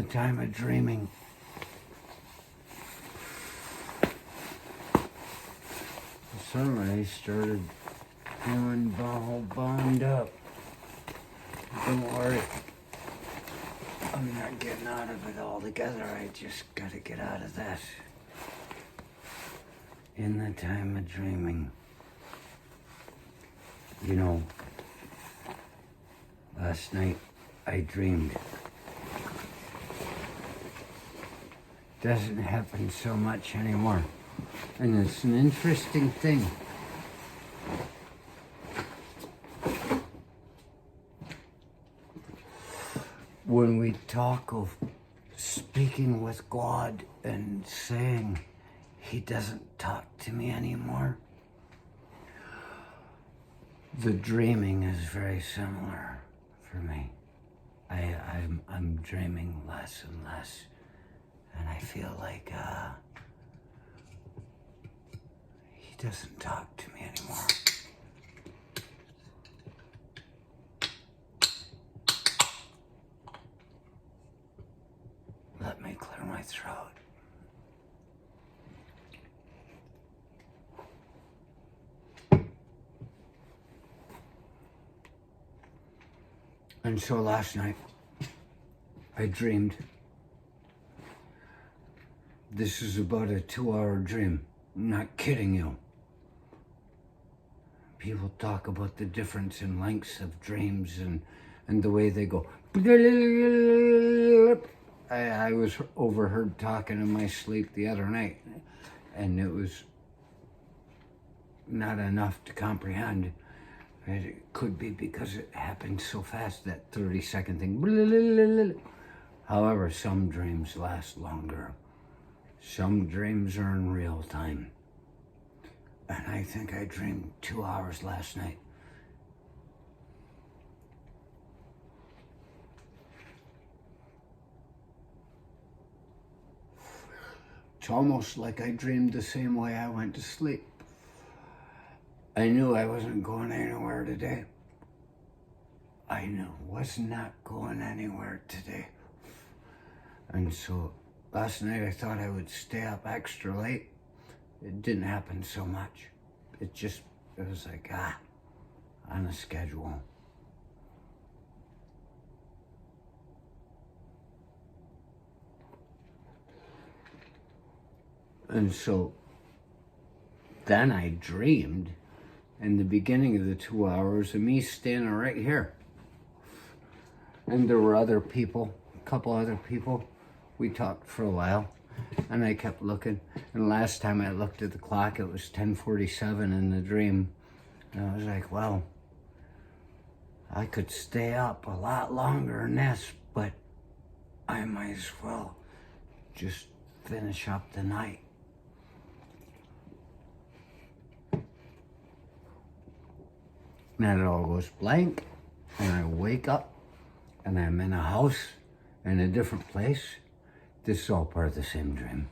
time of dreaming. Suddenly I started feeling all bound up. Don't worry. I'm not getting out of it altogether. I just gotta get out of that. In the time of dreaming. You know, last night I dreamed. Doesn't happen so much anymore. And it's an interesting thing. When we talk of speaking with God and saying He doesn't talk to me anymore, the dreaming is very similar for me. I'm dreaming less and less, and I feel like He doesn't talk to me anymore. Let me clear my throat. And so last night, I dreamed. This is about a 2-hour dream. I'm not kidding you. People talk about the difference in lengths of dreams and the way they go. I was overheard talking in my sleep the other night, and it was not enough to comprehend. It could be because it happened so fast, that 30-second thing. However, some dreams last longer. Some dreams are in real time. And I think I dreamed 2 hours last night. It's almost like I dreamed the same way I went to sleep. I knew I wasn't going anywhere today. I knew I was not going anywhere today. And so last night I thought I would stay up extra late. It didn't happen so much. It was like, on a schedule. And so then I dreamed in the beginning of the 2 hours of me standing right here. And there were other people, a couple other people. We talked for a while, and I kept looking. And last time I looked at the clock, it was 10:47 in the dream. And I was like, well, I could stay up a lot longer than this, but I might as well just finish up the night. Then it all goes blank, and I wake up, and I'm in a house in a different place. This is all part of the same dream.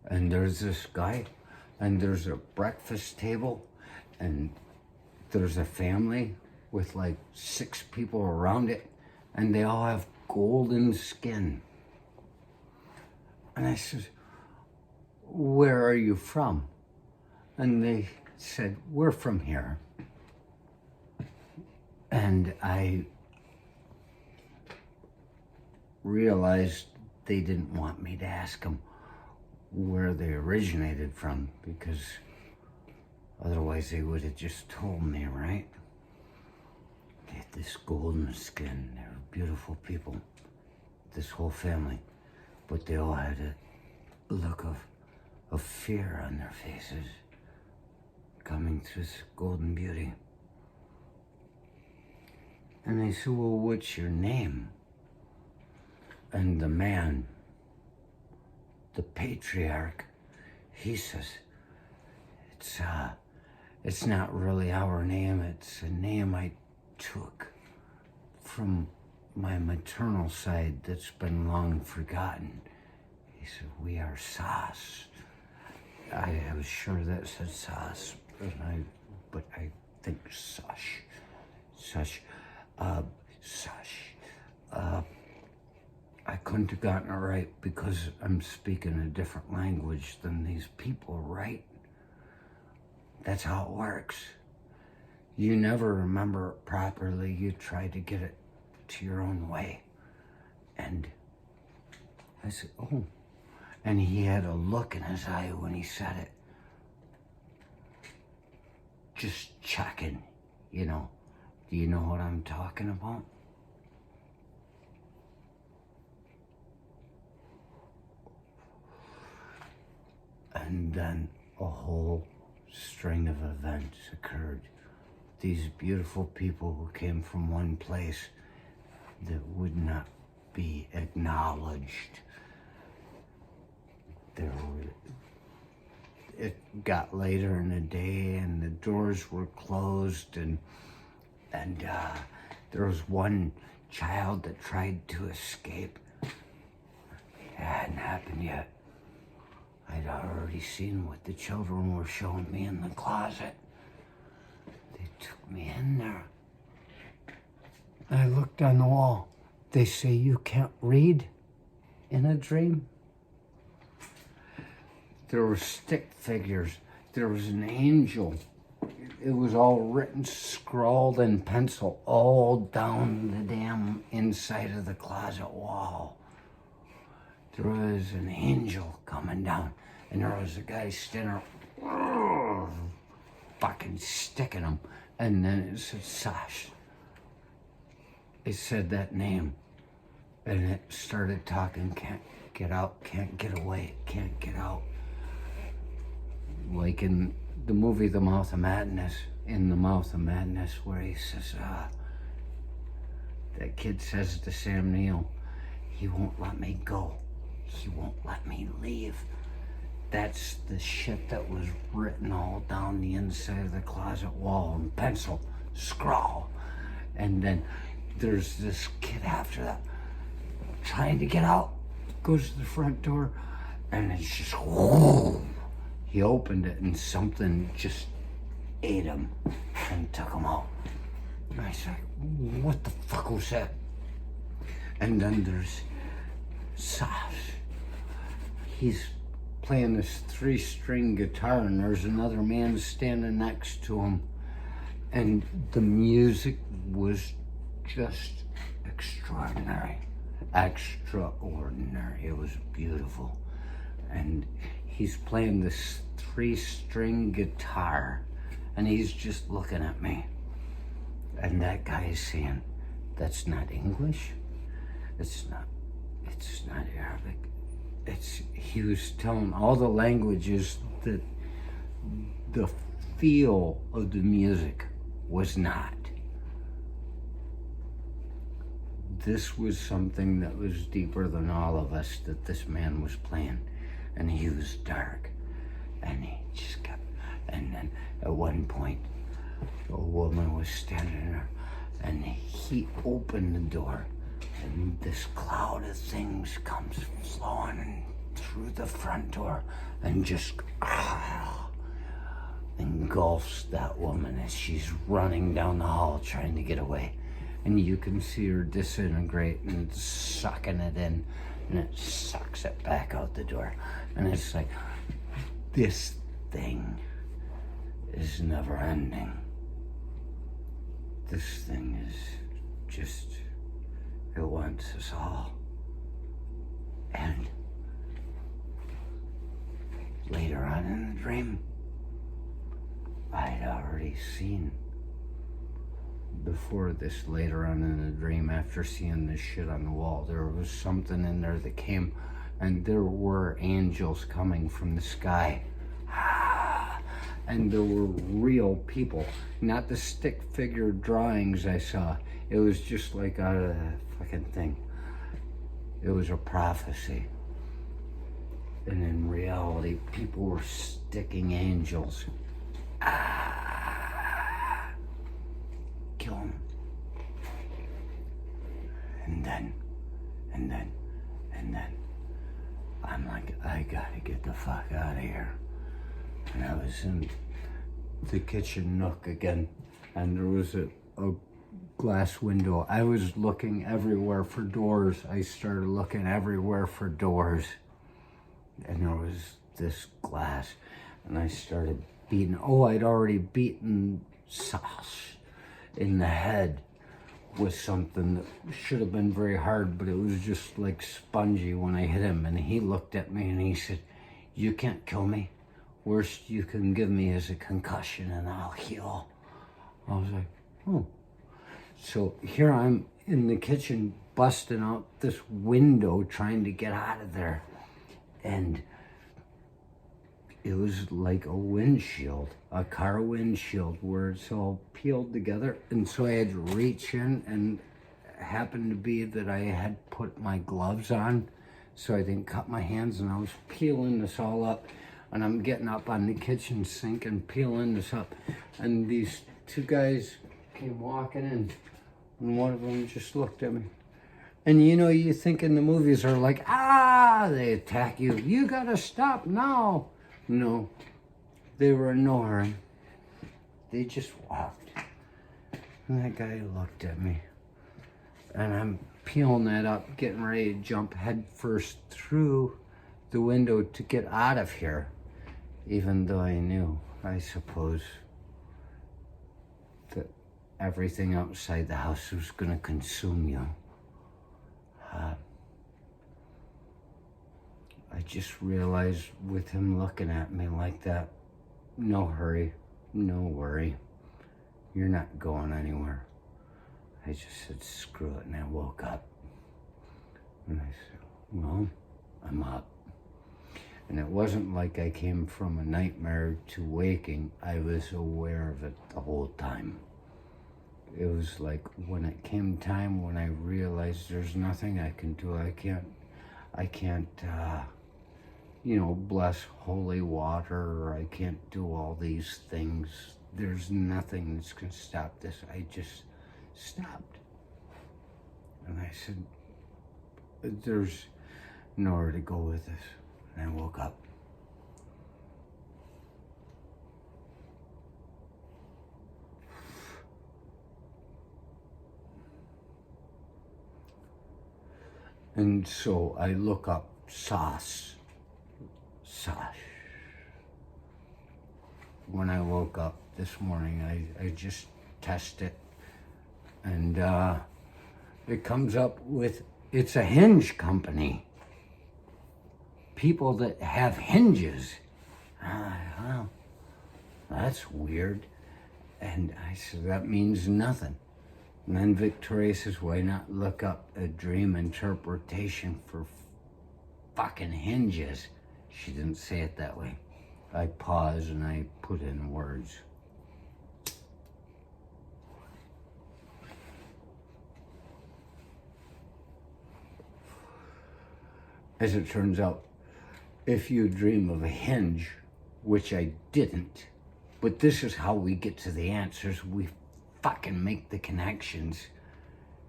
And there's this guy, and there's a breakfast table, and there's a family with like 6 people around it, and they all have golden skin. And I said, where are you from? And they said, we're from here. And I realized they didn't want me to ask them where they originated from, because otherwise they would have just told me, right? They had this golden skin. They were beautiful people, this whole family, but they all had a look of fear on their faces coming through this golden beauty. And they said, well, what's your name? And the man, the patriarch, he says, it's not really our name. It's a name I took from my maternal side that's been long forgotten. He said, we are Sas. I was sure that said Sas, but I think Sush. I couldn't have gotten it right because I'm speaking a different language than these people, right? That's how it works. You never remember it properly. You try to get it to your own way. And I said, oh. And he had a look in his eye when he said it. Just checking, you know. Do you know what I'm talking about? And then a whole string of events occurred. These beautiful people who came from one place that would not be acknowledged. It got later in the day and the doors were closed, and there was one child that tried to escape. It hadn't happened yet. I'd already seen what the children were showing me in the closet. They took me in there. I looked on the wall. They say you can't read in a dream. There were stick figures. There was an angel. It was all written, scrawled in pencil, all down the damn inside of the closet wall. There was an angel coming down, and there was a guy standing there, fucking sticking him. And then it said, Sash. It said that name, and it started talking, can't get out, can't get away, can't get out. Like in the movie The Mouth of Madness, where he says, that kid says to Sam Neill, he won't let me go. He won't let me leave. That's the shit that was written all down the inside of the closet wall in pencil, scrawl. And then there's this kid after that, trying to get out, goes to the front door, and it's just, whoo. He opened it and something just ate him and took him out. And I said, what the fuck was that? And then there's Sash. He's playing this 3-string guitar, and there's another man standing next to him. And the music was just extraordinary. Extraordinary. It was beautiful. And he's playing this 3-string guitar, and he's just looking at me. And that guy is saying, that's not English. It's not Arabic. He was telling all the languages that the feel of the music was not. This was something that was deeper than all of us that this man was playing. And he was dark, and he just kept, and then at one point, a woman was standing there, and he opened the door, and this cloud of things comes flowing through the front door, and just engulfs that woman as she's running down the hall trying to get away. And you can see her disintegrate and sucking it in, and it sucks it back out the door. And it's like, this thing is never ending. This thing is just, it wants us all. And later on in the dream, I'd already seen, before this, later on in the dream, after seeing this shit on the wall, there was something in there that came, and there were angels coming from the sky. And there were real people, not the stick figure drawings I saw. It was just like out of that fucking thing. It was a prophecy. And in reality, people were sticking angels. Kill him. And then, I'm like, I gotta get the fuck out of here. And I was in the kitchen nook again, and there was a glass window. I was looking everywhere for doors. I started looking everywhere for doors. And there was this glass. And I started beating. Oh, I'd already beaten Sash in the head with something that should have been very hard, but it was just like spongy when I hit him. And he looked at me and he said, "You can't kill me. Worst you can give me is a concussion and I'll heal." I was like, oh. So here I'm in the kitchen busting out this window trying to get out of there. And it was like a windshield, a car windshield where it's all peeled together. And so I had to reach in, and it happened to be that I had put my gloves on so I didn't cut my hands, and I was peeling this all up. And I'm getting up on the kitchen sink and peeling this up. And these two guys came walking in, and one of them just looked at me. And you know, you think in the movies are like, they attack you. You gotta stop now. No, they were in no hurry. They just walked. And that guy looked at me. And I'm peeling that up, getting ready to jump head first through the window to get out of here. Even though I knew, I suppose, that everything outside the house was gonna consume you. I just realized with him looking at me like that, no hurry, no worry, you're not going anywhere. I just said, screw it, and I woke up. And I said, well, I'm up. And it wasn't like I came from a nightmare to waking. I was aware of it the whole time. It was like when it came time when I realized there's nothing I can do. I can't, bless holy water, or I can't do all these things. There's nothing that's gonna stop this. I just stopped. And I said, there's nowhere to go with this. And I woke up. And so I look up Sash. When I woke up this morning, I just test it. And it comes up with, it's a Hinge company. People that have hinges. Well, that's weird. And I said, that means nothing. And then Victoria says, why not look up a dream interpretation for fucking hinges? She didn't say it that way. I paused and I put in words. As it turns out, if you dream of a hinge, which I didn't, but this is how we get to the answers. We fucking make the connections.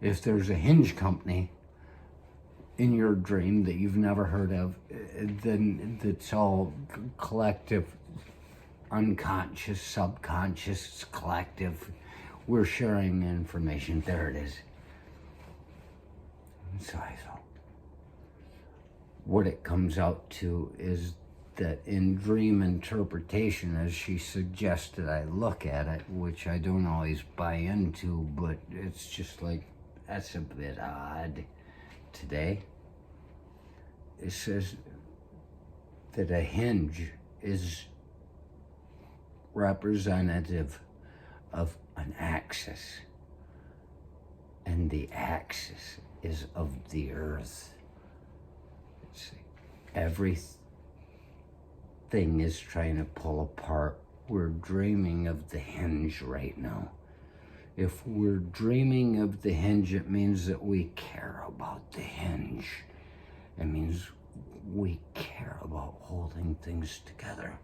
If there's a Hinge company in your dream that you've never heard of, then it's all collective, unconscious, subconscious, it's collective. We're sharing information. There it is. And so I thought, what it comes out to is that in dream interpretation, as she suggested I look at it, which I don't always buy into, but it's just like, that's a bit odd today. It says that a hinge is representative of an axis, and the axis is of the earth. Everything is trying to pull apart. We're dreaming of the hinge right now. If we're dreaming of the hinge, it means that we care about the hinge. It means we care about holding things together.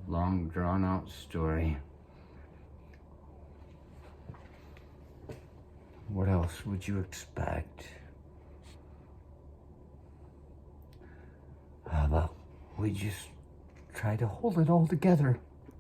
Long drawn out story. What else would you expect? How about we just try to hold it all together.